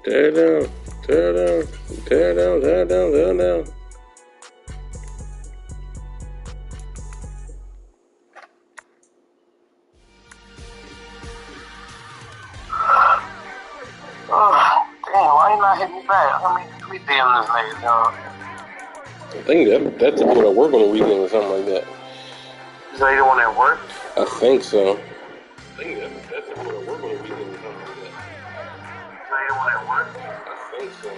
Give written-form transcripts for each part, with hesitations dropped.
Tear it down. Tear it down. Tear it down. Tear it down. Tear it down. Oh, damn, why you not hitting me back? Let me DM this nigga, dog. I think that's the one that work on the weekend or something like that. Is that the one that work? I think so. I think that's the one that work on the weekend or something like that. Is that the one that work? I think so.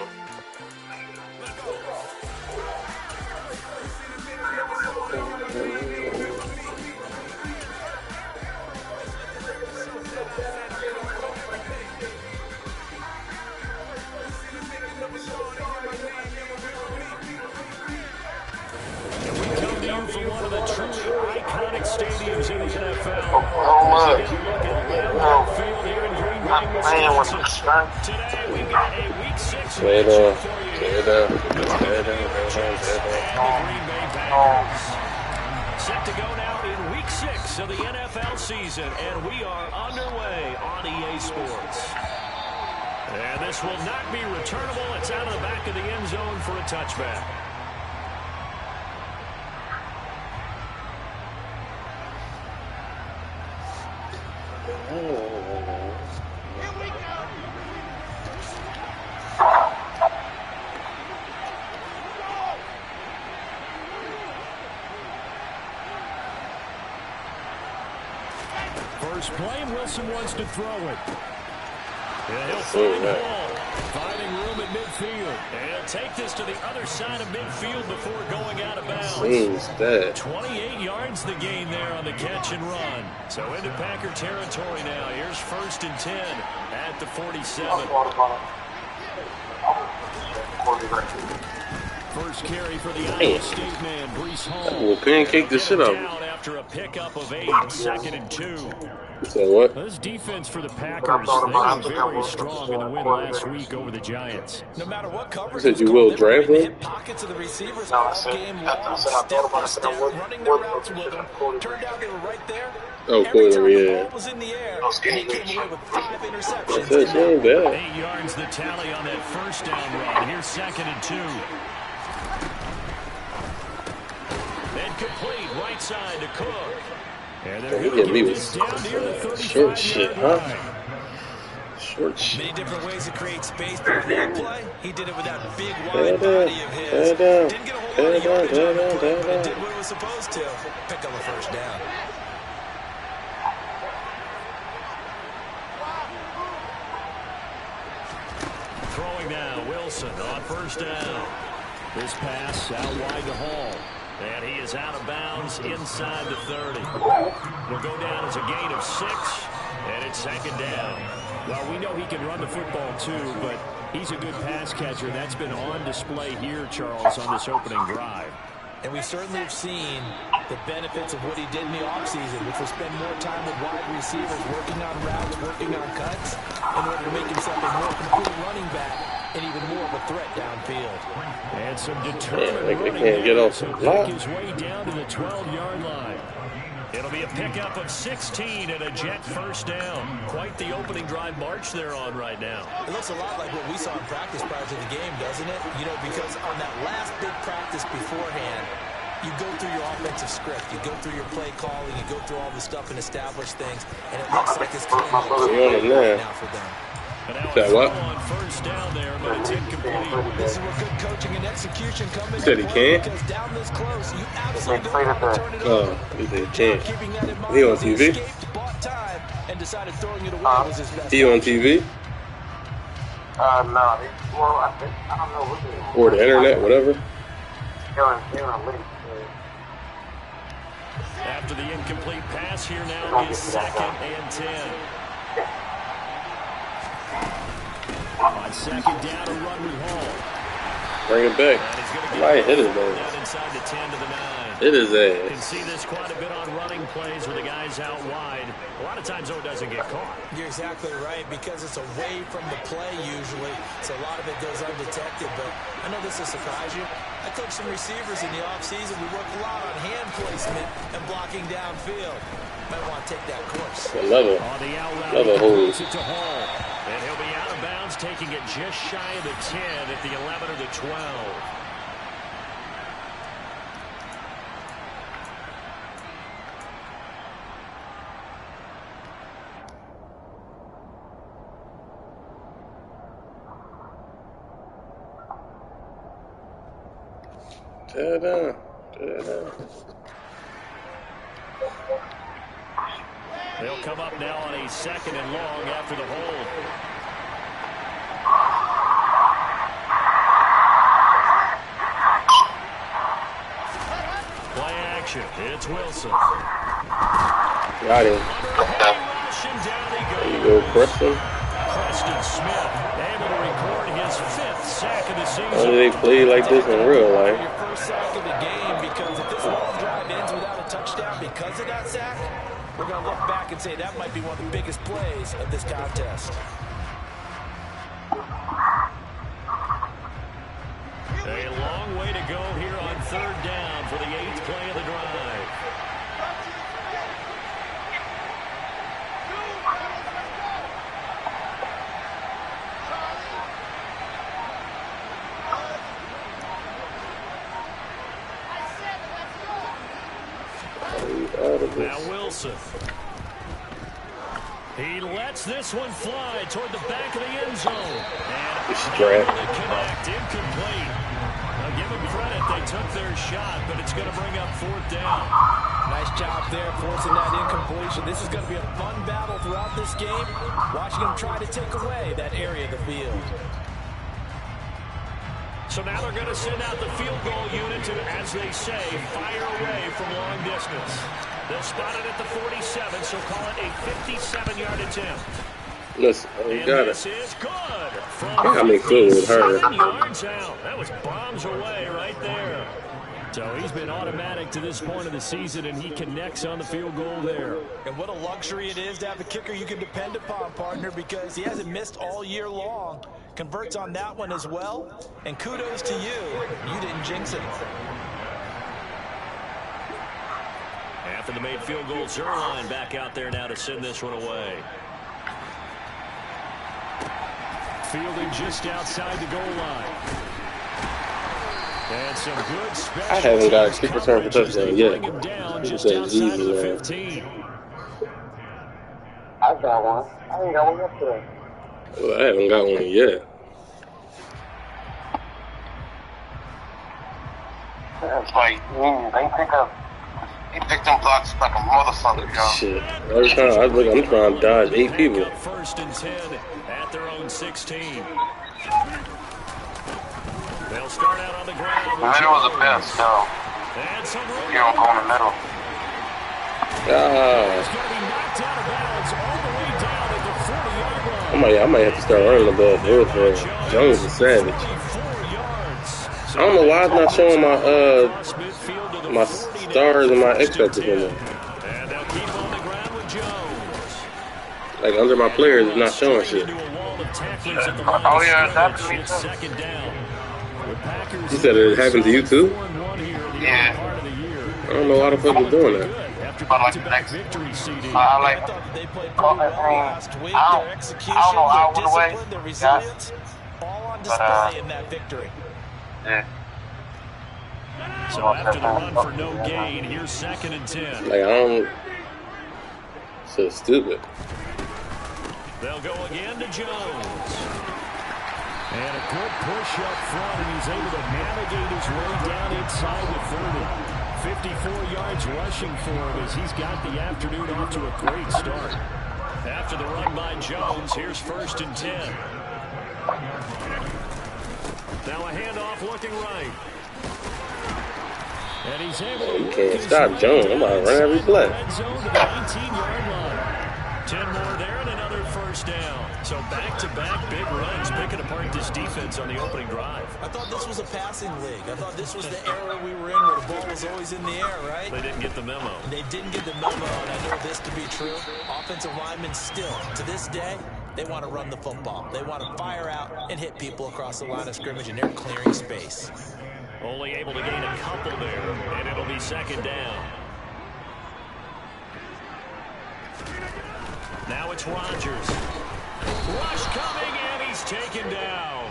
For one of the truly iconic stadiums in the NFL. Oklahoma. Today we got a Week 6 Tear it down. Tear it down. Tear it down. Green Bay Packers. Set to go now in Week 6 of the NFL season, and we are underway on EA Sports. And this will not be returnable. It's out of the back of the end zone for a touchback. First play, and Wilson wants to throw it. And he'll find the ball, finding room at midfield. And he'll take this to the other side of midfield before going out of bounds. 28 yards the gain there on the catch and run. So into Packer territory now. Here's 1st and 10 at the 47. First carry for the Iowa State man, Breece Hall. We'll pancake the shit out. After a pickup of 8, 2nd and 2. So what? This defense for the Packers, they were very strong in the win last week over the Giants. No matter what coverage, you said you will draft them? Pockets of the receivers all game long, step by step, running their routes with them. Turned out they were right there. Oh, Every time yeah. the ball was in the air, he came away with 5 interceptions. That's ain't bad. 8 yards the tally on that first down run. Here's 2nd and 2. Then complete, right side to Cook. And they're going to get this down near the 35-yard line. Short shit. Many different ways to create space, but on that play, he did it with that big wide body of his. Didn't get a whole lot of yardage on the play, but it did what it was supposed to. Pick up a first down. Throwing now, Wilson on 1st down. This pass out wide to Hall. And he is out of bounds inside the 30. Will go down as a gain of 6, and it's 2nd down. Well, we know he can run the football too, but he's a good pass catcher. That's been on display here, Charles, on this opening drive. And we certainly have seen the benefits of what he did in the offseason, which was spend more time with wide receivers, working on routes, working on cuts, in order to make himself a more complete running back and even more of a threat downfield. And some determined running can't get off the block. Pick his way down to the 12-yard line. It'll be a pickup of 16 and a Jet 1st down. Quite the opening drive march they're on right now. It looks a lot like what we saw in practice prior to the game, doesn't it? You know, because on that last big practice beforehand, you go through your offensive script, you go through your play calling, you go through all the stuff and establish things, and it looks like it's kind of now for them. That what? On 1st down there, but it's incomplete. This is where good coaching and execution come in. Said he can't? Because down this close, you absolutely don't want to turn it Oh, over. he can't. Keeping that in mind, He on TV? escaped, bought time, and decided throwing it away was his best. He on TV? No. Well, I don't know what it is. Or the internet, whatever? They're on link. After the incomplete pass, here now is 2nd and 10. On 2nd down, a run with Hall. Bring it back. Might hit it though. Down inside the 10 to the 9. Hit his You can ass. see this quite a bit on running plays with the guys out wide. A lot of times, though, it doesn't get caught. You're exactly right, because it's away from the play usually, so a lot of it goes undetected. But I know this will surprise you. I coached some receivers in the offseason. We work a lot on hand placement and blocking downfield. Might want to take that course. I love it. On the out route, Love a he hole. throws it to Hall. And he'll be out of bounds taking it just shy of the 10 at the 11 or the 12. Ta-da. They'll come up now on a 2nd and long after the hold. Play action. It's Wilson. Got him. There you go, Preston. Preston Smith able to record his 5th sack of the season. How do they play like this in real life? Your first sack of the game, because if this long drive ends without a touchdown because of that sack, we're going to look back and say that might be one of the biggest plays of this contest. A long way to go here on 3rd down for the 8th play of the drive. Now Wilson. He lets this one fly toward the back of the end zone. And able to connect. Incomplete. Now give them credit. They took their shot, but it's going to bring up 4th down. Nice job there forcing that incompletion. This is going to be a fun battle throughout this game. Watching them try to take away that area of the field. So now they're going to send out the field goal unit to, as they say, fire away from long distance. They'll spot it at the 47, so call it a 57-yard attempt. Listen, we got this it. is good. Got me good with her. 7 yards out. That was bombs away right there. So he's been automatic to this point of the season, and he connects on the field goal there. And what a luxury it is to have a kicker you can depend upon, partner, because he hasn't missed all year long. Converts on that one as well. And kudos to you. You didn't jinx it. After the made field goal, Zerline back out there now to send this one away. Fielding just outside the goal line. And some good special. I haven't got a kick return for touchdown yet. Just outside of the 15. I got one. I ain't got one yesterday. Well, I haven't got one yet. That's like, he picked them blocks like a motherfucker, yo. Shit. Every time I look, I'm trying to dodge 8 people. 1st and 10 at their own 16. They'll start out on the ground. The middle was the best, though. And some room. You don't go in the middle. It's going to be knocked out of bounds all the way down at the 40-yard line. I might have to start running the ball for real. Jones is savage. I don't know why it's not showing my stars and my X factors in there. And they'll keep on the ground with Jones. Like under my players, it's not showing shit. Oh yeah, that's me It's too. 2nd down. You said it happened to you too? Yeah. I don't know why the fuck you're doing that. But like the next, I like, They played oh, pretty well last week. I Their execution, don't know how their it went away. discipline, their resilience, all on display in that victory. yeah. So after the run for no gain, here's 2nd and 10. Like I don't. So stupid. They'll go again to Jones. And a good push up front, and he's able to navigate his way down inside the 30. 54 yards rushing for him as he's got the afternoon off to a great start. After the run by Jones, here's 1st and 10. Now a handoff looking right. And he's able to You can't stop Jones. I'm about to run every play. red zone to the 19-yard line. 10 more there and another 1st down. So back-to-back big runs, picking apart this defense on the opening drive. I thought this was a passing league. I thought this was the era we were in where the ball was always in the air, right? They didn't get the memo. They didn't get the memo, and I know this to be true. Offensive linemen still, to this day, they want to run the football. They want to fire out and hit people across the line of scrimmage, and they're clearing space. Only able to gain a couple there, and it'll be 2nd down. Now it's Rodgers. Rush coming, and he's he's taken down.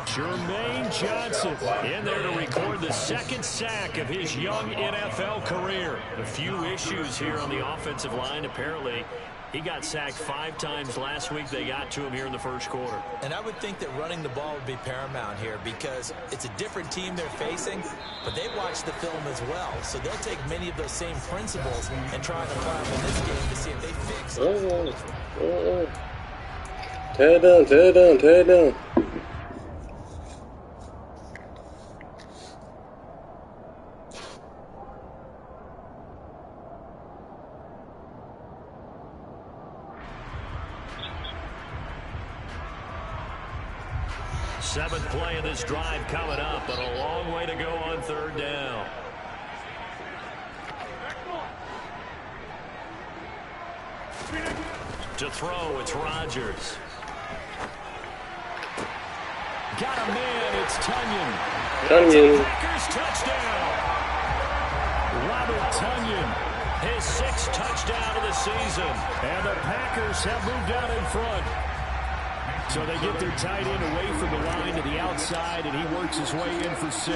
Jermaine Johnson in there to record the second sack of his young NFL career. A few issues here on the offensive line. Apparently, he got sacked 5 times last week. They got to him here in the first quarter. And I would think that running the ball would be paramount here because it's a different team they're facing, but they watch the film as well. So they'll take many of those same principles and try and apply them in this game to see if they fix it. Tear it down, tear it down, tear it down. Seventh play of this drive coming up, but a long way to go on third down. To throw, it's Rodgers. Got a man, it's Tunyon. Tunyon. Packers touchdown. Robert Tunyon, his 6th touchdown of the season. And the Packers have moved out in front. So they get their tight end away from the line to the outside, and he works his way in for 6.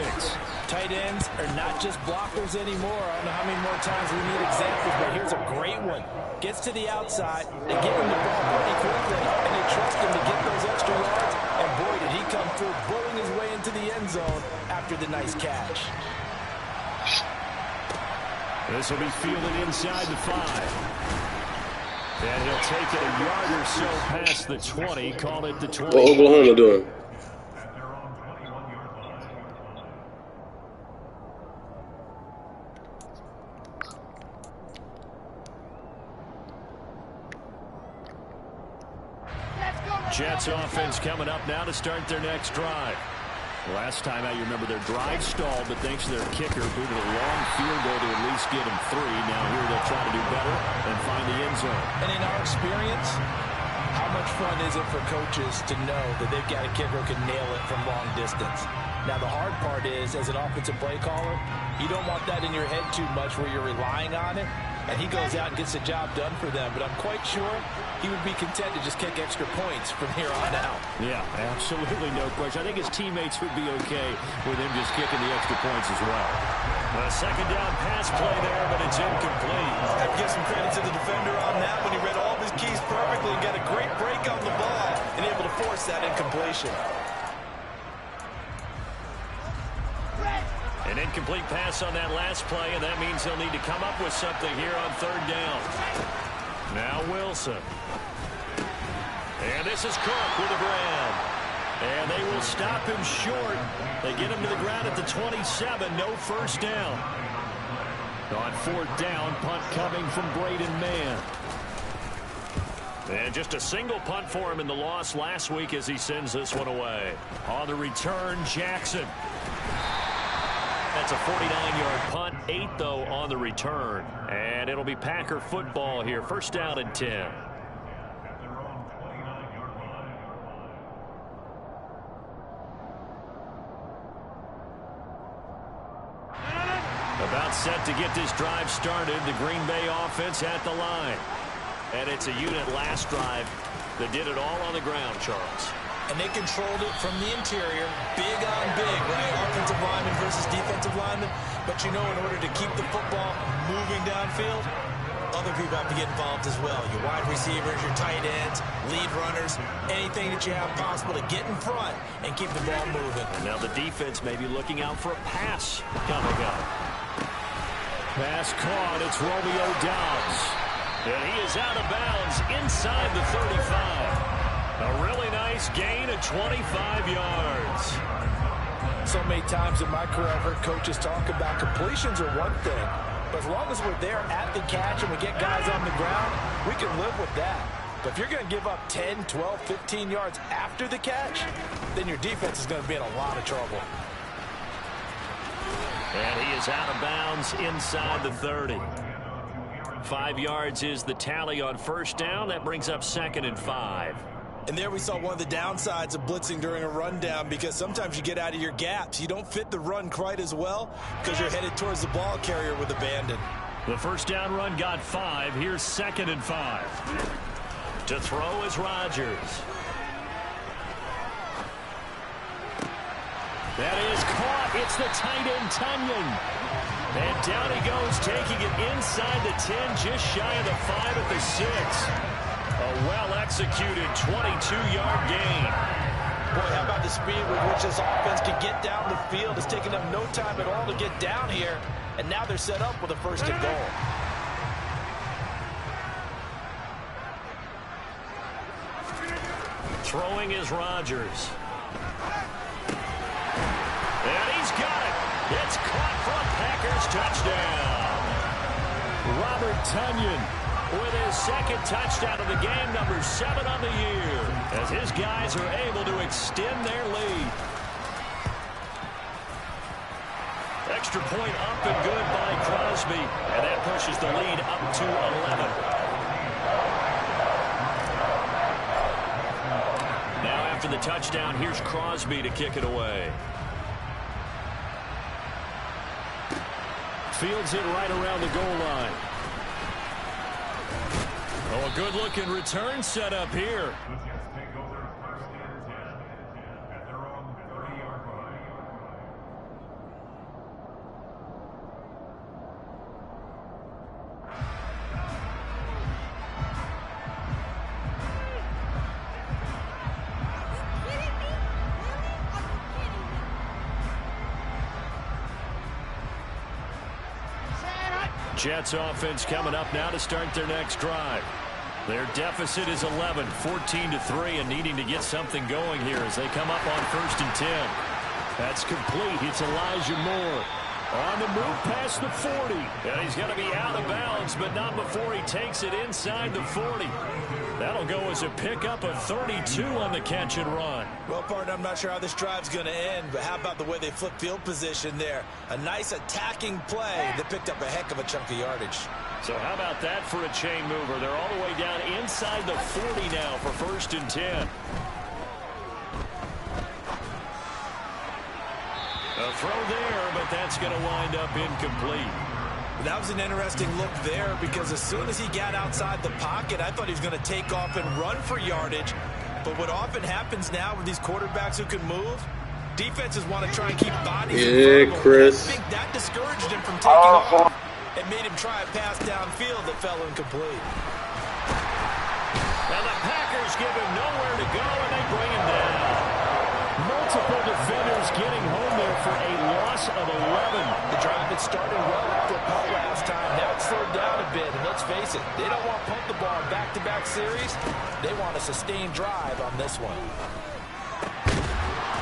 Tight ends are not just blockers anymore. I don't know how many more times we need examples, but here's a great one. Gets to the outside, they get him the ball pretty quickly, and they trust him to get those extra yards. And boy, did he come through, bulling his way into the end zone after the nice catch. This will be fielded inside the 5. And he'll take it a yard or so past the 20, call it the 20. What Oklahoma doing? Jets offense coming up now to start their next drive. Last time out, you remember their drive stalled, but thanks to their kicker, booted a long field goal to at least get them 3. Now here they'll try to do better and find the end zone. And in our experience, how much fun is it for coaches to know that they've got a kicker who can nail it from long distance? Now, the hard part is, as an offensive play caller, you don't want that in your head too much where you're relying on it, and he goes out and gets the job done for them. But I'm quite sure he would be content to just kick extra points from here on out. Yeah, absolutely no question. I think his teammates would be okay with him just kicking the extra points as well. A second down pass play there, but it's incomplete. I have to give some credit to the defender on that when he read all of his keys perfectly and got a great break on the ball and able to force that incompletion. An incomplete pass on that last play, and that means he'll need to come up with something here on third down. Now Wilson. And this is Cook with a grab. And they will stop him short. They get him to the ground at the 27. No first down. On fourth down, punt coming from Braden Mann. And just a single punt for him in the loss last week as he sends this one away. On the return, Jackson. That's a 49-yard punt, 8, though, on the return. And it'll be Packer football here. First down and 10. About set to get this drive started. The Green Bay offense at the line. And it's a unit last drive that did it all on the ground, Charles. And they controlled it from the interior, big on big, right? Offensive lineman versus defensive lineman. But you know, in order to keep the football moving downfield, other people have to get involved as well. Your wide receivers, your tight ends, lead runners, anything that you have possible to get in front and keep the ball moving. And now the defense may be looking out for a pass coming up. Pass caught. It's Romeo Doubs. And he is out of bounds inside the 35. A really nice gain of 25 yards. So many times in my career, I've heard coaches talk about completions are one thing. But as long as we're there at the catch and we get guys on the ground, we can live with that. But if you're going to give up 10, 12, 15 yards after the catch, then your defense is going to be in a lot of trouble. And he is out of bounds inside the 30. 5 yards is the tally on first down. That brings up 2nd and 5. And there we saw one of the downsides of blitzing during a rundown, because sometimes you get out of your gaps. You don't fit the run quite as well because you're headed towards the ball carrier with abandon. The first down run got 5. Here's 2nd and 5. To throw is Rodgers. That is caught. It's the tight end, Tunyon. And down he goes, taking it inside the 10, just shy of the 5 at the 6. A well-executed 22-yard gain. Boy, how about the speed with which this offense can get down the field? It's taken them no time at all to get down here. And now they're set up with a first and goal. Throwing is Rodgers. And he's got it. It's caught for a Packers touchdown. Robert Tunyon with his second touchdown of the game, number 7 on the year, as his guys are able to extend their lead. Extra point up and good by Crosby, and that pushes the lead up to 11. Now after the touchdown, here's Crosby to kick it away. Fields it right around the goal line. Oh, a good-looking return set up here. Jets offense coming up now to start their next drive. Their deficit is 11, 14-3, and needing to get something going here as they come up on 1st and 10. That's complete. It's Elijah Moore on the move past the 40. And he's going to be out of bounds, but not before he takes it inside the 40. That'll go as a pickup of 32 on the catch and run. Well, partner, I'm not sure how this drive's going to end, but how about the way they flip field position there? A nice attacking play that picked up a heck of a chunk of yardage. So how about that for a chain mover? They're all the way down inside the 40 now for 1st and 10. A throw there, but that's going to wind up incomplete. That was an interesting look there because as soon as he got outside the pocket, I thought he was going to take off and run for yardage. But what often happens now with these quarterbacks who can move, defenses want to try and keep bodies in front of him. Chris. I think that discouraged him from taking off and made him try a pass downfield that fell incomplete. And the Packers give him nowhere to go, and they bring him down. Multiple defenders getting home there for a loss of 11. The drive had started well after a punt last time. Now it's slowed down a bit, and let's face it, they don't want to punt the ball in back-to-back series. They want a sustained drive on this one.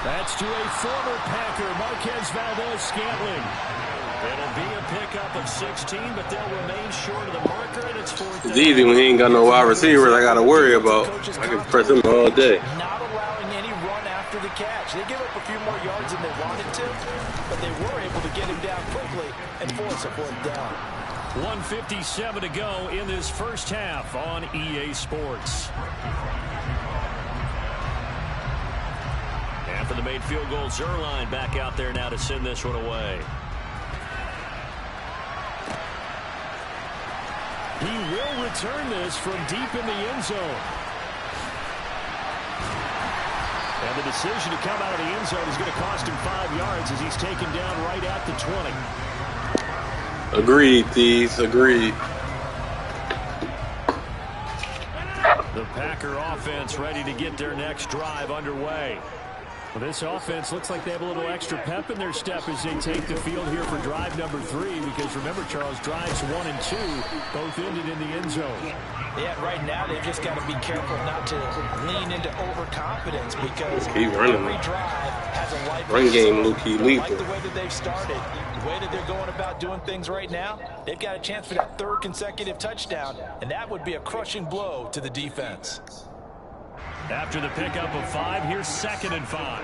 That's to a former Packer, Marquez Valdez-Scantling. It'll be a pickup of 16, but they'll remain short of the marker, and it's 4th. It's easy when he ain't got no wide receivers I got to worry about. I can press him all day. Not allowing any run after the catch. They give up a few more yards than they wanted to, but they were able to get him down quickly and force a 4th down. 1:57 to go in this first half on EA Sports. After the made field goal, Zerline back out there now to send this one away. He will return this from deep in the end zone. And the decision to come out of the end zone is going to cost him 5 yards as he's taken down right at the 20. Agreed, Thieves. Agreed. The Packer offense ready to get their next drive underway. Well, this offense looks like they have a little extra pep in their step as they take the field here for drive number 3, because remember, Charles, drives 1 and 2 both ended in the end zone. Yeah, right now they've just got to be careful not to lean into overconfidence because Keep running. every drive has a life. Run game, Luke-y Like lethal. the way that they've started, the way that they're going about doing things right now, they've got a chance for that 3rd consecutive touchdown, and that would be a crushing blow to the defense. After the pickup of 5, here's 2nd and 5.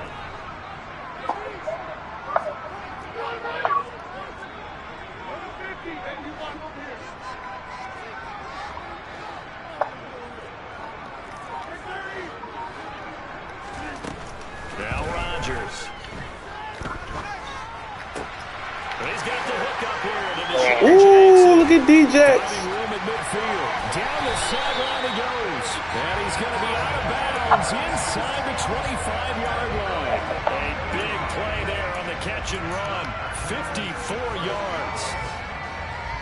Now Rodgers. He's got the hook up here. Ooh, look at D-Jax. Room at midfield. Down the sideline he goes. And he's going to be out of bounds. bounds inside the 25-yard line. A big play there on the catch and run. 54 yards.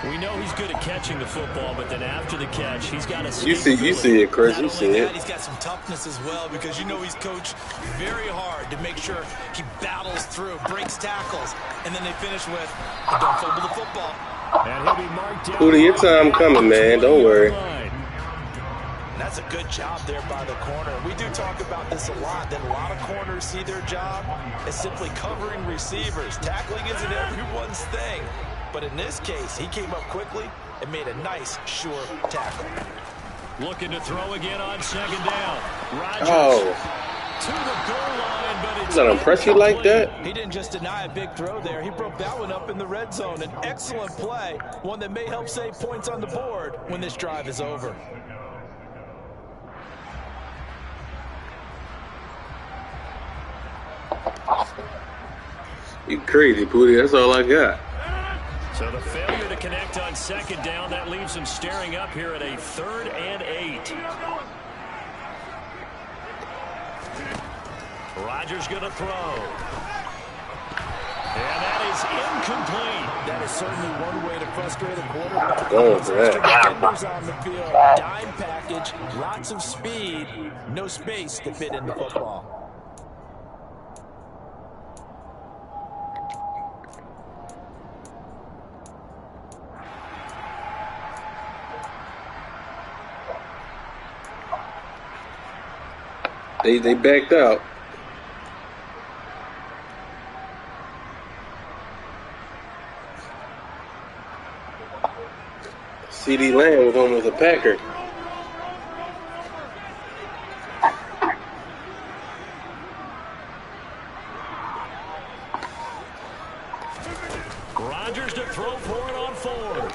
We know he's good at catching the football, but then after the catch, he's got a You see it, Chris. You see it. He's got some toughness as well, because you know he's coached very hard to make sure he battles through, breaks tackles, and then they finish with, don't fumble the football. And he'll be marked down. Hootie, your time coming, man. Don't worry. That's a good job there by the corner. We do talk about this a lot, that a lot of corners see their job as simply covering receivers. Tackling isn't everyone's thing. But in this case, he came up quickly and made a nice, sure tackle. Looking to throw again on second down. Rodgers to the goal line, but it's does that impress you like that? He didn't just deny a big throw there. He broke that one up in the red zone. An excellent play, one that may help save points on the board when this drive is over. You crazy, Pootie. That's all I got. So the failure to connect on second down, that leaves him staring up here at a 3rd and 8. Rodgers going to throw. And that is incomplete. That is certainly one way to frustrate a quarterback. Going for that. Defenders on the field, dime package, lots of speed, no space to fit in the football. They backed out. CD Lamb was almost a Packer. Rodgers to throw for it on 4th.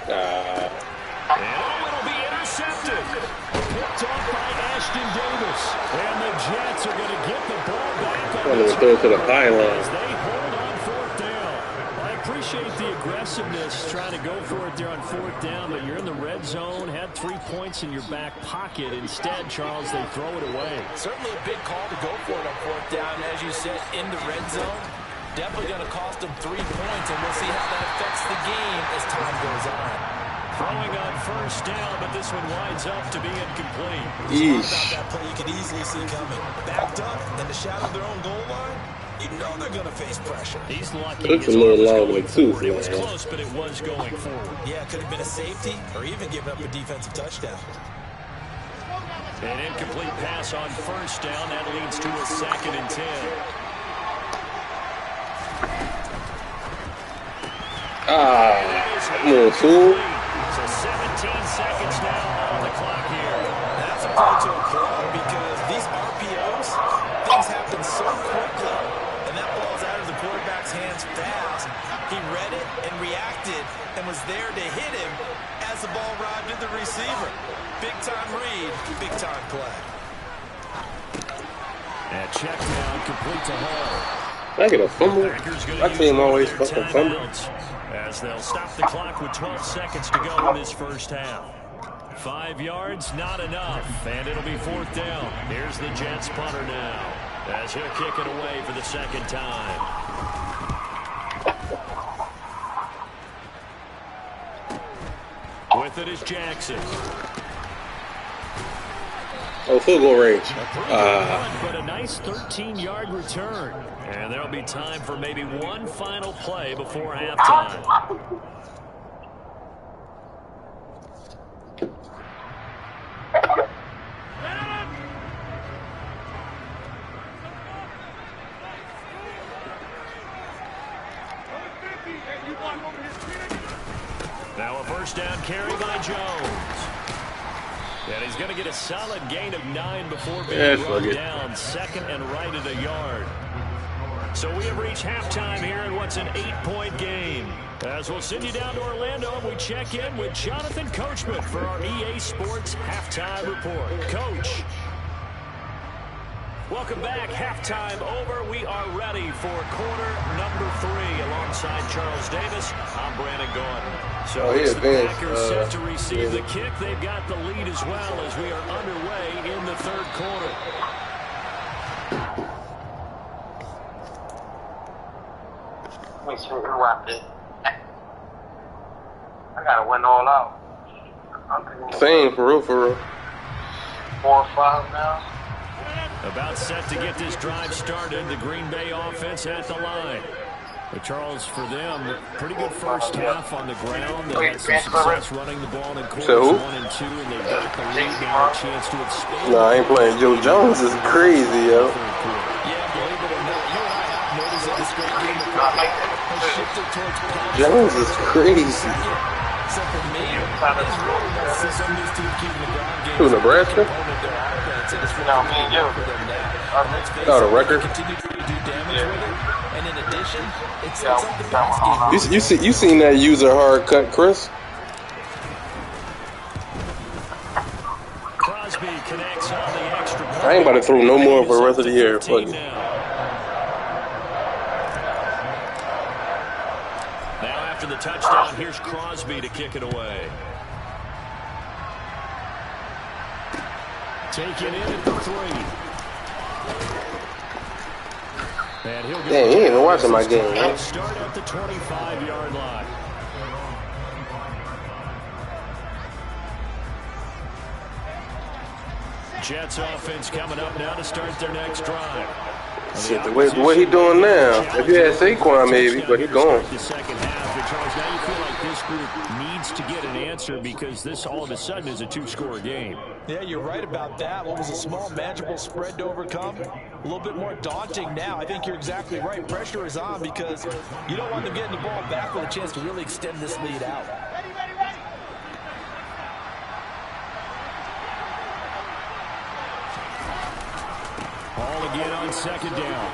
And it'll be intercepted. Picked off by Ashton Davis. And the Jets are going to get the ball back on I'm going to throw it to the pylon. as they hold on 4th down. I appreciate the aggressiveness trying to go for it there on 4th down, but you're in the red zone, had 3 points in your back pocket. Instead, Charles, they throw it away. Certainly a big call to go for it on 4th down, as you said, in the red zone. Definitely going to cost them 3 points, and we'll see how that affects the game as time goes on. Throwing on 1st down, but this one winds up to be incomplete. About that play you could easily see coming. Backed up in the shadow of their own goal line, you know they're going to face pressure. He's lucky. It's a little long too. It was close, but it was going forward. Yeah, it could have been a safety or even given up a defensive touchdown. An incomplete pass on 1st down. That leads to a 2nd and 10. Little fool. So 17 seconds now on the clock here. That's a play to applaud, because these RPOs, things happen so quickly, and that ball's out of the quarterback's hands fast. He read it and reacted and was there to hit him as the ball arrived at the receiver. Big-time read, big-time play. And check down, complete to Hall. I get a fumble. My team always fucking fumble. As they'll stop the clock with 12 seconds to go in this 1st half. 5 yards, not enough, and it'll be 4th down. Here's the Jets punter now, as he'll kick it away for the 2nd time. With it is Jackson. Oh, field goal range. But a nice 13-yard return. And there'll be time for maybe one final play before halftime. Now a 1st down carry by Jones. And he's going to get a solid gain of 9 before being run down. 2nd and right at a yard. So we have reached halftime here in what's an 8-point game. As we'll send you down to Orlando, and we check in with Jonathan Coachman for our EA Sports Halftime Report. Coach. Welcome back. Halftime over. We are ready for quarter number 3. Alongside Charles Davis, I'm Brandon Gordon. So it's the Packers set to receive the kick. They've got the lead as well as we are underway in the third quarter. Make sure you wrap it. I gotta win all out. Same, for real, for real. 4 or 5 now. About set to get this drive started. The Green Bay offense at the line. But Charles, for them, pretty good first half on the ground. They had some success running the ball in quarters 1 and 2, and they've got the lead now, a chance to expand. Nah, I ain't playing. Joe Jones is crazy, yo. Yeah, believe it or not, you and I have noticed that this great game has shifted towards Jones is crazy. Except for me, it's really nice to see some of these teams keeping the ground game. Who, Nebraska? Oh, the record? Continue to do damage with it. And in addition, it sets up the pass game. You seen that user hard cut, Chris? Crosby connects on the extra point. I ain't about to throw no more for the rest of the year. Fuck it. Now after the touchdown, here's Crosby to kick it away. Taken in at the 3. Damn, you ain't even watching my game, man. Start at the 25-yard line. Jets offense coming up now to start their next drive. Shit, the way he doing now. If you had Saquon, maybe, but he gone. The second half, but Charles, now you feel like this group needs to get an answer because this all of a sudden is a 2-score game. Yeah, you're right about that. What was a small, manageable spread to overcome? A little bit more daunting now. I think you're exactly right. Pressure is on because you don't want them getting the ball back with a chance to really extend this lead out. Ball again on second down.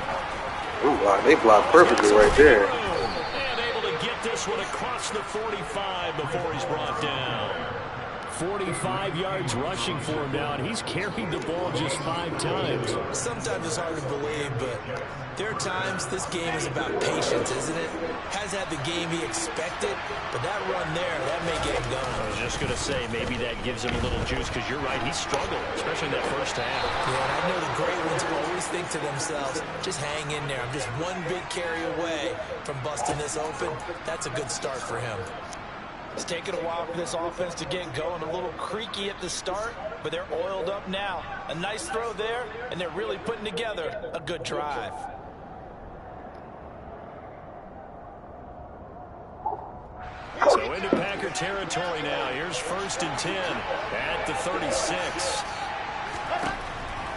Ooh, wow, they blocked perfectly right there. And able to get this one across the 45 before he's brought down. 45 yards rushing for him now, and he's carried the ball just 5 times. Sometimes it's hard to believe, but there are times this game is about patience, isn't it? Has had the game he expected, but that run there, that may get him going. I was just going to say, maybe that gives him a little juice, because you're right, he struggled, especially in that first half. Yeah, and I know the great ones will always think to themselves, just hang in there. I'm just one big carry away from busting this open. That's a good start for him. It's taken a while for this offense to get going. A little creaky at the start, but they're oiled up now. A nice throw there, and they're really putting together a good drive. So into Packer territory now. Here's 1st and 10 at the 36.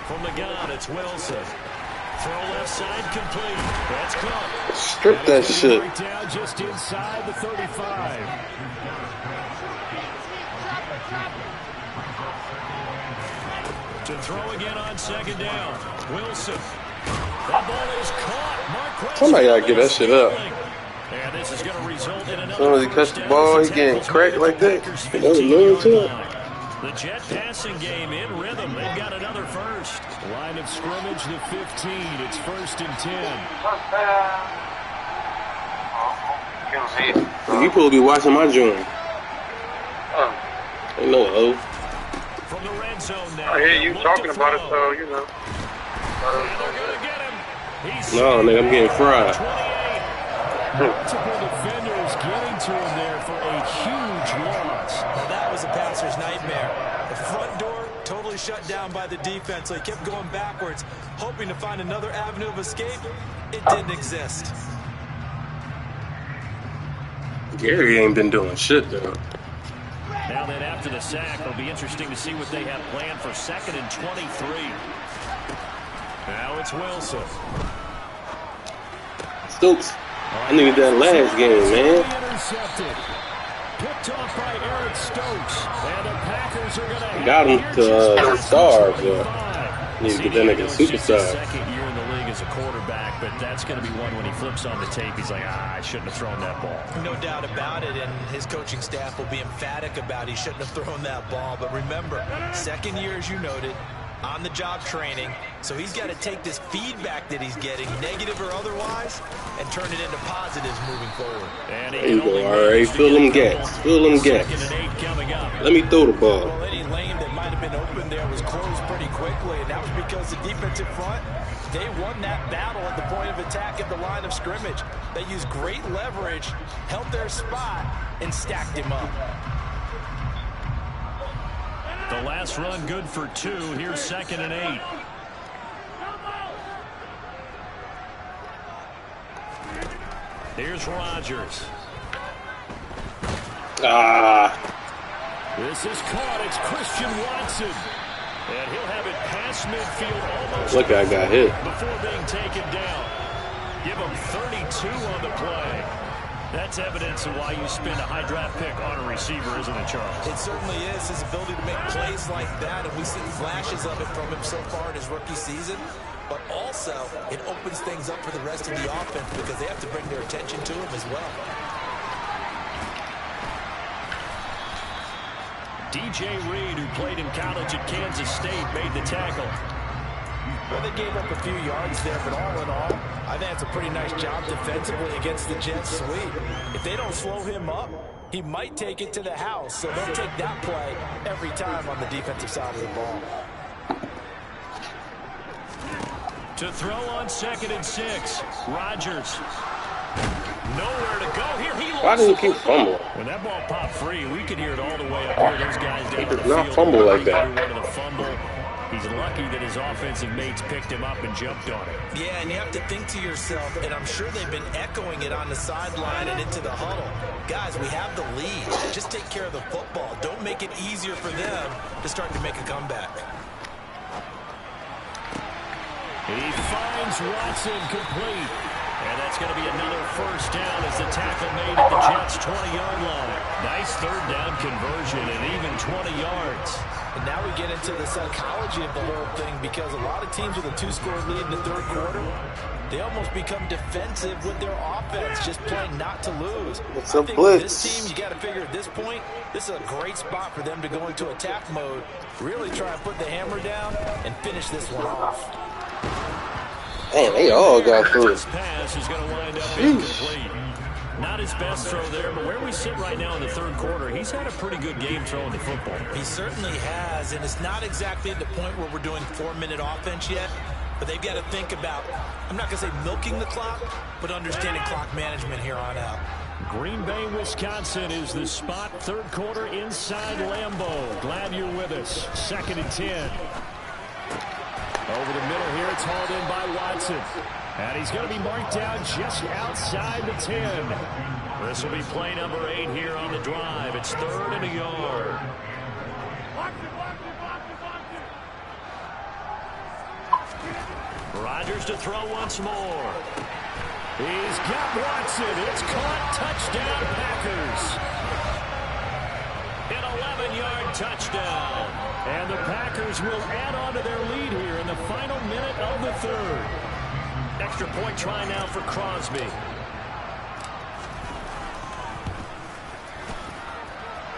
From the gun, it's Wilson. Throw left side complete. That's caught. Strip that shit. Right down just inside the 35. To throw again on second down. Wilson. That ball is caught. Somebody gotta get that shit up. And this is going to result in another. As soon as he catch the ball, he getting cracked like that. The Jet passing game in rhythm. They've got another first. Line of scrimmage, the 15. It's 1st and 10. You supposed to be watching my joint. Ain't no hoe. From the red zone now. I hear you talking about it, so, you know. And they're going to get him. He's No, nigga, I'm getting fried. 28. Multiple defenders getting to him there for a huge loss. Well, that was a passer's nightmare. The front door totally shut down by the defense, so he kept going backwards, hoping to find another avenue of escape. It didn't exist. Gary ain't been doing shit, though. Now then, after the sack, it'll be interesting to see what they have planned for 2nd and 23. Now it's Wilson. Stokes. I needed that last game, man. Intercepted. Picked off by Eric Stokes. And the Packers are going to Got him to star, but need to get that nigga superstar. Second year in the league as a quarterback, but that's going to be one when he flips on the tape. He's like, I shouldn't have thrown that ball. No doubt about it, and his coaching staff will be emphatic about he shouldn't have thrown that ball. But remember, second year, as you noted, on-the-job training, so he's got to take this feedback that he's getting, negative or otherwise, and turn it into positives moving forward. And there you go, alright. Fill them gaps. Fill them gaps. Let me throw the ball. Well, any lane that might have been open there was closed pretty quickly, and that was because the defensive front, they won that battle at the point of attack at the line of scrimmage. They used great leverage, held their spot, and stacked him up. The last run good for 2. Here's 2nd and 8. Here's Rodgers. This is caught. It's Christian Watson. And he'll have it past midfield almost. Look, I got hit. Before being taken down. Give him 32 on the play. That's evidence of why you spend a high draft pick on a receiver, isn't it, Charles? It certainly is. His ability to make plays like that, and we've seen flashes of it from him so far in his rookie season. But also, it opens things up for the rest of the offense because they have to bring their attention to him as well. DJ Reed, who played in college at Kansas State, made the tackle. Well, they gave up a few yards there, but all in all, I think it's a pretty nice job defensively against the Jets sweep. If they don't slow him up, he might take it to the house, so they'll take that play every time on the defensive side of the ball. To throw on 2nd and 6, Rodgers. Nowhere to go here. Why do he keep fumbling? When that ball popped free, we could hear it all the way up here. Those guys down He on the does not field fumble like that. every one of the fumble. He's lucky that his offensive mates picked him up and jumped on it. Yeah, and you have to think to yourself, and I'm sure they've been echoing it on the sideline and into the huddle. Guys, we have the lead. Just take care of the football. Don't make it easier for them to start to make a comeback. He finds Watson complete. And that's going to be another first down as the tackle made at the Jets' 20-yard line. Nice third down conversion and even 20 yards. And now we get into the psychology of the whole thing because a lot of teams with a 2-score lead in the third quarter, they almost become defensive with their offense, just playing not to lose. What's up, I think Blitz? This team, you got to figure at this point, this is a great spot for them to go into attack mode, really try and put the hammer down and finish this one off. Man, they all got through. This pass is going to wind up incomplete. Not his best throw there, but where we sit right now in the third quarter, he's had a pretty good game throwing the football. He certainly has, and it's not exactly at the point where we're doing 4-minute offense yet, but they've got to think about, I'm not going to say milking the clock, but understanding clock management here on out. Green Bay, Wisconsin is the spot. Third quarter inside Lambeau. Glad you're with us. 2nd and 10. Over the middle here, it's hauled in by Watson. And he's going to be marked down just outside the 10. This will be play number 8 here on the drive. It's 3rd and a yard. Rodgers to throw once more. He's got Watson. It's caught. Touchdown, Packers. An 11-yard touchdown. And the Packers will add on to their lead here in the final minute of the third. Extra point try now for Crosby.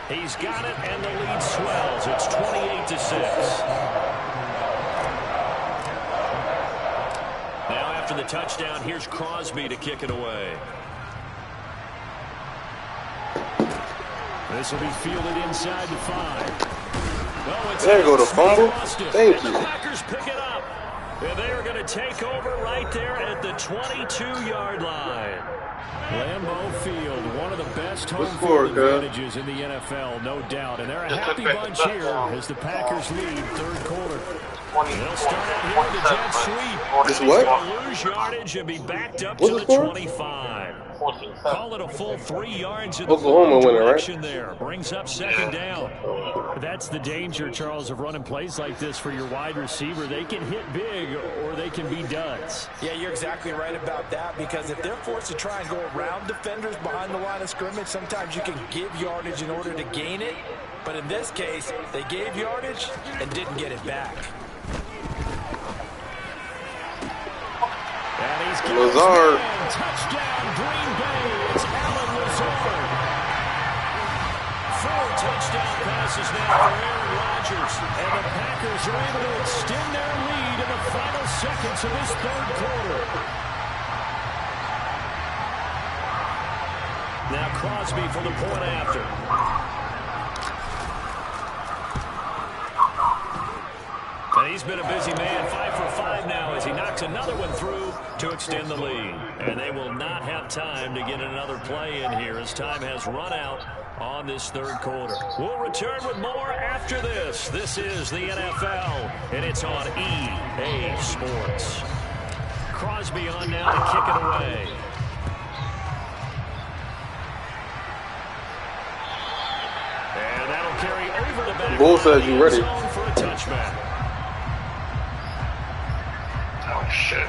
He's got it, and the lead swells. It's 28-6. Now after the touchdown, here's Crosby to kick it away. This will be fielded inside the 5. Oh, There go the fumble. Thank you. The Packers pick it up. And they are going to take over right there at the 22-yard line. Lambeau Field, one of the best home field advantages in the NFL, no doubt. And they're a happy bunch here as the Packers lead third quarter. They'll start out here with the jet sweep. This what? They'll lose yardage and be backed up to the 25. Call it a full 3 yards in the Oklahoma winning, direction right? there. Brings up 2nd down. That's the danger, Charles, of running plays like this for your wide receiver. They can hit big or they can be duds. Yeah, you're exactly right about that because if they're forced to try and go around defenders behind the line of scrimmage, sometimes you can give yardage in order to gain it. But in this case, they gave yardage and didn't get it back. And he's got Lazard. Touchdown, Green Bay. It's Allen Lazard. 4 touchdown passes now for Aaron Rodgers. And the Packers are able to extend their lead in the final seconds of this third quarter. Now Crosby for the point after. And he's been a busy man, 5 for 5 now as he knocks another one through to extend the lead. And they will not have time to get another play in here as time has run out on this third quarter. We'll return with more after this. This is the NFL, and it's on EA Sports. Crosby on now to kick it away. And that'll carry over the back. Bull says you ready. For a touchback. Oh, shit.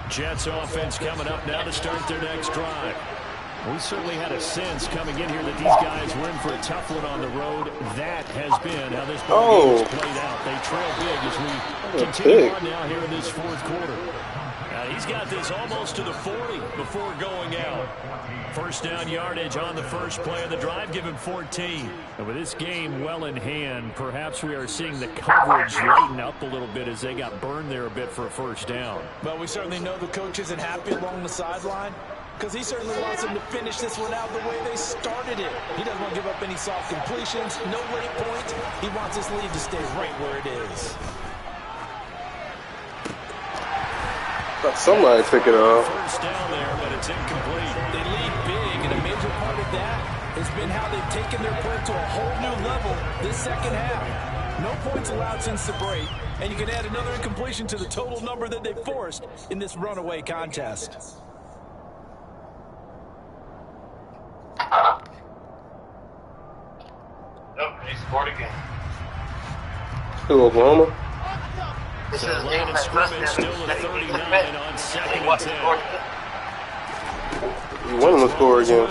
Jets offense coming up now to start their next drive. We certainly had a sense coming in here that these guys were in for a tough one on the road. That has been how this ball game has played out. They trail big as we continue on now here in this fourth quarter. He's got this almost to the 40 before going out. First down yardage on the first play of the drive, give him 14. And with this game well in hand, perhaps we are seeing the coverage lighten up a little bit as they got burned there a bit for a first down. Well, we certainly know the coach isn't happy along the sideline because he certainly wants them to finish this one out the way they started it. He doesn't want to give up any soft completions, no late points. He wants his lead to stay right where it is. Somebody pick it up. First down there, but it's incomplete. They lead big, and a major part of that has been how they've taken their play to a whole new level this second half. No points allowed since the break, and you can add another incompletion to the total number that they forced in this runaway contest. Nope, he scored again. To Oklahoma. This So is line of scrimmage still at 39 on second and 10. You want him to score again.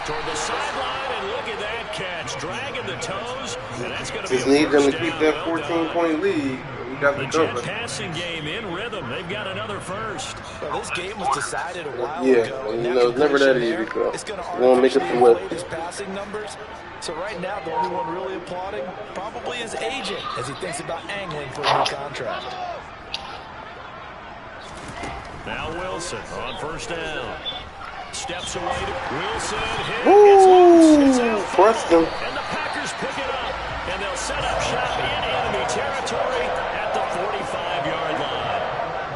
Toward the sideline, and look at that catch, dragging the toes, and that's going to be Just need them to first keep down. that 14-point lead. We got the Jet cover. passing game in rhythm. They've got another first. Well, this game was decided a while Yeah, ago. you and know, it's never that easy, so we won't make it to win. His passing numbers. So right now, the only one really applauding probably his agent as he thinks about angling for a new contract. Now Wilson on first down. Steps away to Wilson. Hit. Woo! It's out. Preston. And the Packers pick it up. And they'll set up shop in enemy territory at the 45-yard line.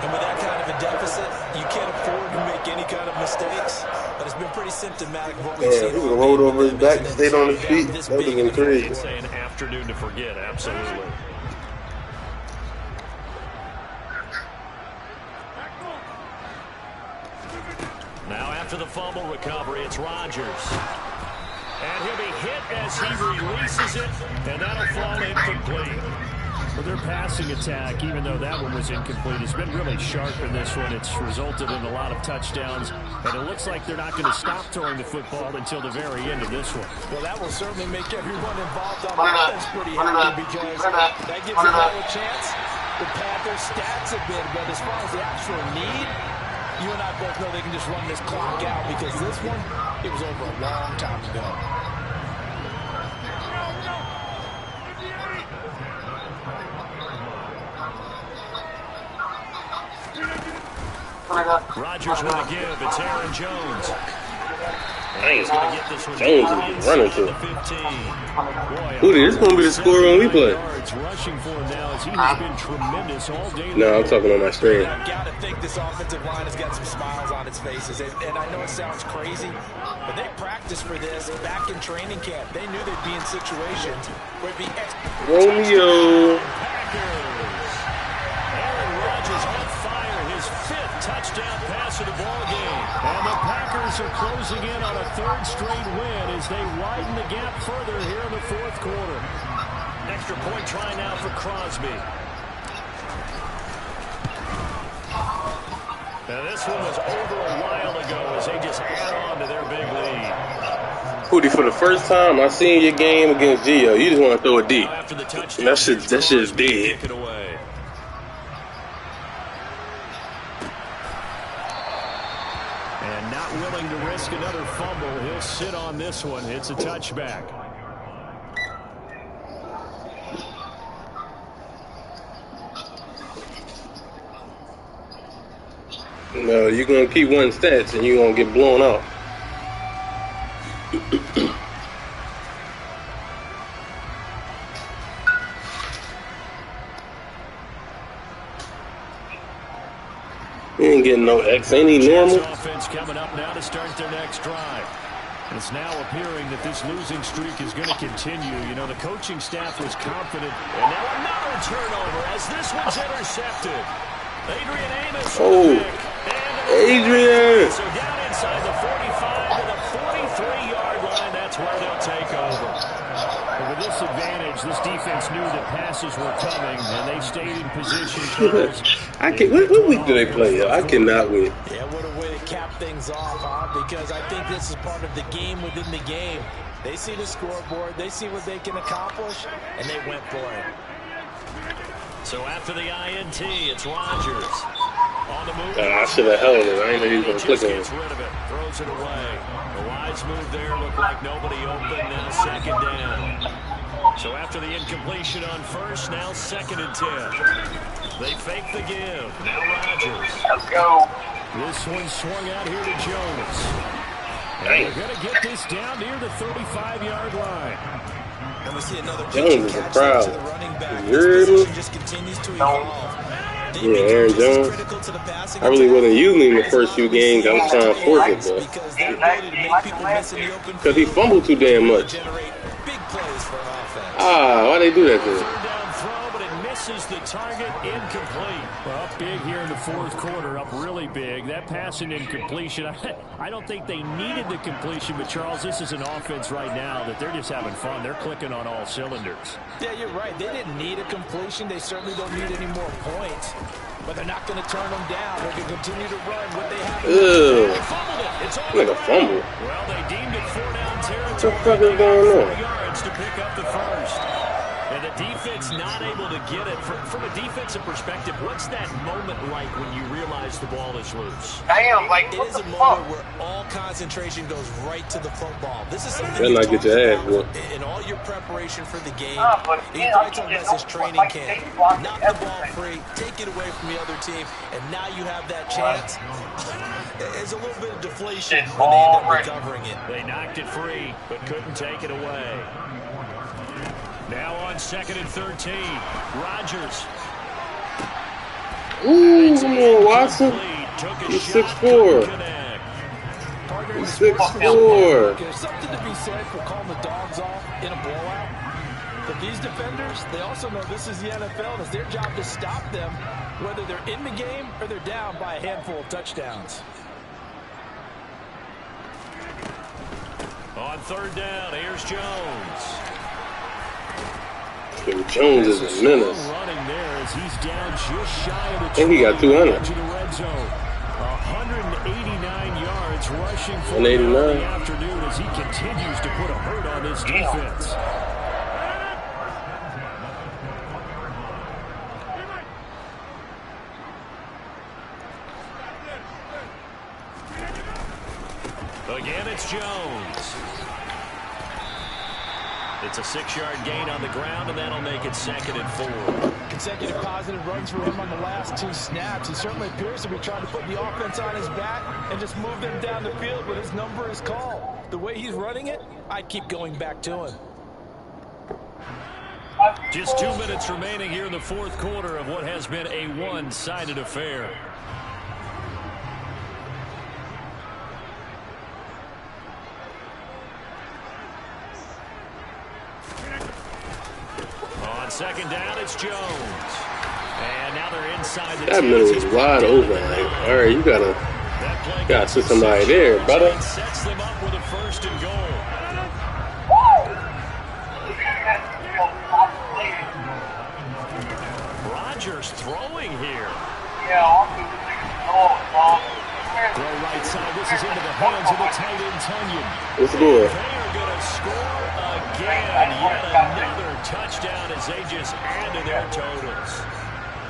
And with that kind of a deficit, you can't afford to make any kind of mistakes. But it's been pretty symptomatic of what we've seen. He would have rolled over his back and stayed on his feet. That would have been crazy. It's an afternoon to forget, absolutely. Now after the fumble recovery, it's Rodgers. And he'll be hit as he releases it, and that'll fall incomplete. But their passing attack, even though that one was incomplete, has been really sharp in this one. It's resulted in a lot of touchdowns, and it looks like they're not going to stop throwing the football until the very end of this one. Well, that will certainly make everyone involved on offense pretty happy because that gives them all a chance to pad their stats a bit. But as far as the actual need, you and I both know they can just run this clock out because this one, it was over a long time ago. Rodgers with a give. It's Aaron Jones. Jones is running to it. Boy, This is going to be the score when we play. Rushing for him now as he has been tremendous all day. No, I'm talking on my stream. I've got to think this offensive line has got some smiles on its faces. And I know it sounds crazy, but they practiced for this back in training camp. They knew they'd be in situations where it'd be Romeo. Aaron Rodgers on fire, his 5th touchdown pass of the ball game. And the Packers are closing in on a 3rd straight win as they widen the gap further here in the 4th quarter. Extra point try now for Crosby. Now this one was over a while ago as they just add on to their big lead. Hootie, for the first time I seen your game against Gio, you just want to throw a D. After the touchdown, That shit is dead. kick it away. And not willing to risk risk another fumble. He'll sit on this one. It's a touchback. No, you're going to keep one stats and you're going to get blown out. He ain't getting no X. Ain't he normal? Offense coming up now to start their next drive. It's now appearing that this losing streak is going to continue. You know, the coaching staff was confident. And now another turnover as this one's intercepted. Adrian Amos. Oh, Adrian. So down inside the 45 to the 43-yard line. That's where they'll take over. But with this advantage, this defense knew that passes were coming, and they stayed in position. What week do they play? I cannot wait. Yeah, what a way to cap things off, huh? Because I think this is part of the game within the game. They see the scoreboard, they see what they can accomplish, and they went for it. So after the INT, it's Rodgers. On the move. I should have held it. I ain't know he was going to click on it. Rid of it. Throws it away. The wise move there. Looked like nobody open. Now second down. So after the incompletion on first, now 2nd and 10. They fake the give. Now Rodgers. Let's go. This one swung out here to Jones. And they're going to get this down near the 35-yard line. And we see another Jones is a crowd. to the running back. You heard me? Just continues to evolve. Yeah, Aaron Jones. I really wasn't using him the first few games. I was trying to force it, though. Because he fumbled too damn much. Why they do that to him? Misses the target, incomplete. Well, up big here in the 4th quarter, up really big. That pass and incompletion, I don't think they needed the completion, but Charles, this is an offense right now that they're just having fun. They're clicking on all cylinders. Yeah, you're right. They didn't need a completion. They certainly don't need any more points. But they're not going to turn them down. They're going to continue to run what they have. It's like a fumble. Well, they deemed it 4-down territory. What the fuck is going on? Yards to pick up the first. And the defense not able to get it. From a defensive perspective, what's that moment like when you realize the ball is loose? Damn, like, it what is the a fuck? moment where all concentration goes right to the football. This is something Better not get your ass whooped. in all your preparation for the game. But He fights on this training camp. Knock the ball free, take it away from the other team, and now you have that chance. There's a little bit of deflation when they end up recovering it. They knocked it free, but couldn't take it away. Now on 2nd and 13, Rodgers. Ooh, come on, Watson. He's 6'4". He's 6'4". There's something to be said for calling the dogs off in a blowout. But these defenders, they also know this is the NFL, and it's their job to stop them, whether they're in the game or they're down by a handful of touchdowns. On 3rd down, here's Jones. Jones is a menace. Running there as he's down just shy of the I think he got 200. to the red zone. 189 yards rushing for 189. the afternoon as he continues to put a hurt on this defense. Again, it's Jones. It's a 6-yard gain on the ground, and that'll make it 2nd and 4. Consecutive positive runs for him on the last 2 snaps. He certainly appears to be trying to put the offense on his back and just move them down the field, but his number is called. The way he's running it, I'd keep going back to him. Just 2 minutes remaining here in the 4th quarter of what has been a one-sided affair. On 2nd down, it's Jones. And now they're inside the That middle is wide open. Like, all right, you gotta sit somebody there, brother. Sets them up with a 1st and goal. Rodgers throwing here. Throw right side. This is into the hands of the tight end, Tunyon. What's the score? They are going to score again. Yet another touchdown as they just add to their totals.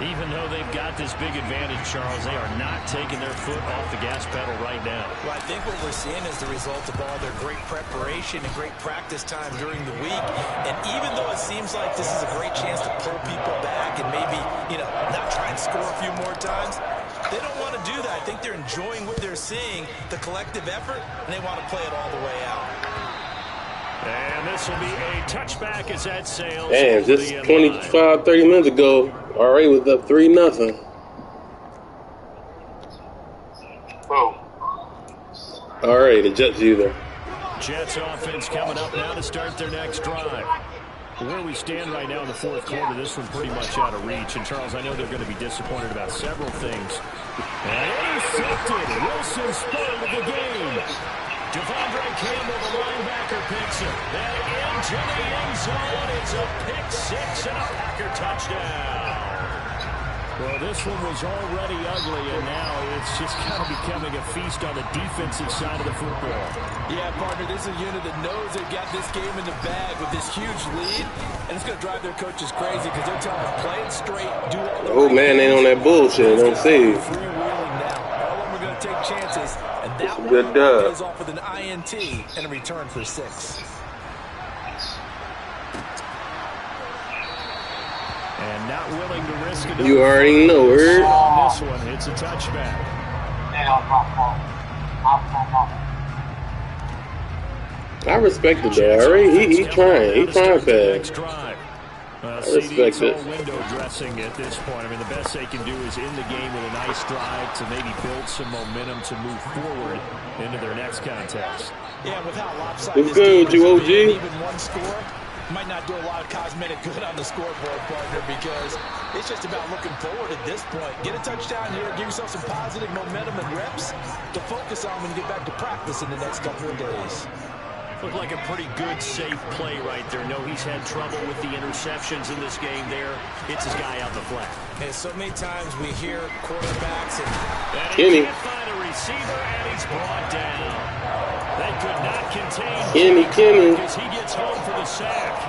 Even though they've got this big advantage, Charles, they are not taking their foot off the gas pedal right now. Well, I think what we're seeing is the result of all their great preparation and great practice time during the week. And even though it seems like this is a great chance to pull people back and maybe, not try and score a few more times, they don't want to do that. I think they're enjoying what they're seeing, the collective effort, and they want to play it all the way out. And this will be a touchback as that sails. Man, just 25, 30 minutes ago, RA was up 3-0. Oh. All right, the Jets either. Jets offense coming up now to start their next drive. Where we stand right now in the fourth quarter, this one pretty much out of reach. And, Charles, I know they're going to be disappointed about several things. And intercepted. Wilson spun with the game. Devondre Campbell, the linebacker, picks it. Then into the end zone. It's a pick six and a Packer touchdown. Well, this one was already ugly, and now it's just kind of becoming a feast on the defensive side of the football. Yeah, partner, this is a unit that knows they've got this game in the bag with this huge lead, and it's going to drive their coaches crazy because they're telling them play it straight, do all the Oh, man, ain't on that bullshit. Don't save. freewheeling now. All of them are going to take chances, and that one Good dub. pays off with an INT and a return for 6. And not willing to risk it. You already know it. On this one, it's a touchback. I respect it, though. RA, he trying. He trying fast. I respect it. Window dressing at this point. I mean, the best they can do is in the game with a nice drive to maybe build some momentum to move forward into their next contest. Yeah, with how lopsided What's this good with game you, has OG? been, even one score might not do a lot of cosmetic good on the scoreboard, partner, because it's just about looking forward at this point. Get a touchdown here, give yourself some positive momentum and reps to focus on when you get back to practice in the next couple of days. Looked like a pretty good, safe play right there. No, he's had trouble with the interceptions in this game there. It's his guy out in the flat. And so many times we hear quarterbacks and he can't find a receiver, and he's brought down. They could not contain Kenny. because he gets home for the sack.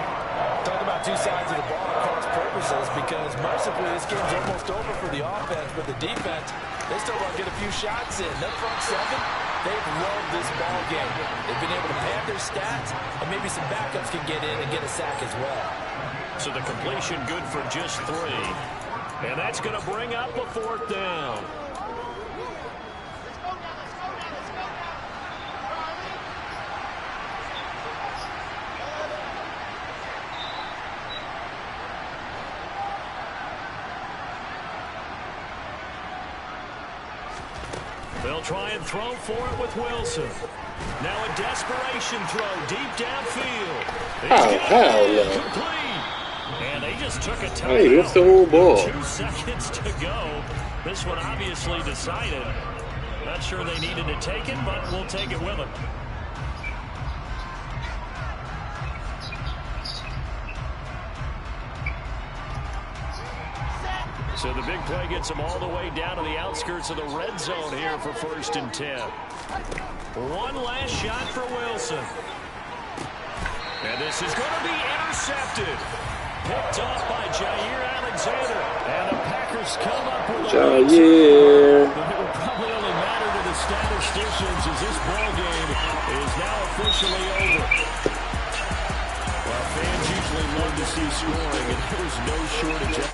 Talk about two sides of the ball at cross purposes, because mercifully this game's almost over for the offense, but the defense, they still want to get a few shots in. That front seven, they've loved this ball game. They've been able to pad their stats, and maybe some backups can get in and get a sack as well. So the completion good for just 3. And that's going to bring up a 4th down. They'll try and throw for it with Wilson. Now a desperation throw deep downfield. Hell no. Complete. And they just took a time. Hey, that's the whole ball. 2 seconds to go. This one obviously decided. Not sure they needed to take it, but we'll take it with them. So the big play gets them all the way down to the outskirts of the red zone here for 1st and 10. One last shot for Wilson. And this is going to be intercepted. Picked off by Jair Alexander. And the Packers come up with a Jair. But it will probably only matter to the statisticians as this ball game is now officially over. Well, fans usually love to see scoring, and there's no shortage of